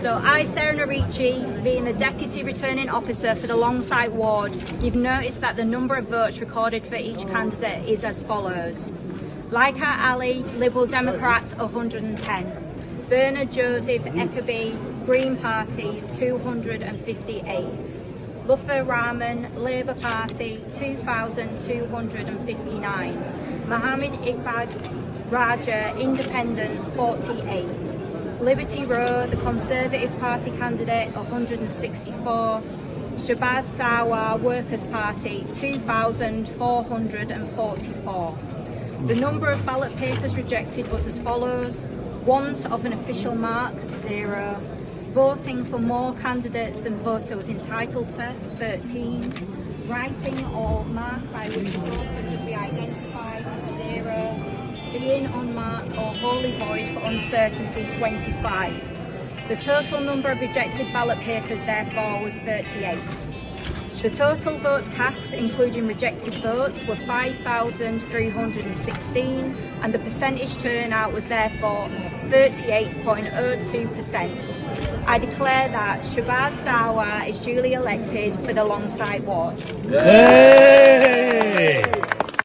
So I, Sarah Narici, being the Deputy Returning Officer for the Alongside ward, you've noticed that the number of votes recorded for each candidate is as follows. Leichhardt Ali, Liberal Democrats, 110. Bernard Joseph Eckerby, Green Party, 258. Luther Rahman, Labour Party, 2,259. Mohammed Iqbal Raja, Independent, 48. Liberty Row, the Conservative Party candidate, 164. Shehbaz Sawa, Workers Party, 2,444. The number of ballot papers rejected was as follows. Want of an official mark, 0. Voting for more candidates than the voter was entitled to, 13. Writing or mark by which the voter could be identified, 0. Being unmarked or wholly void for uncertainty, 25. The total number of rejected ballot papers, therefore, was 38. The total votes cast, including rejected votes, were 5,316, and the percentage turnout was therefore 38.02%. I declare that Shehbaz Sawa is duly elected for the Alongside ward. Yay!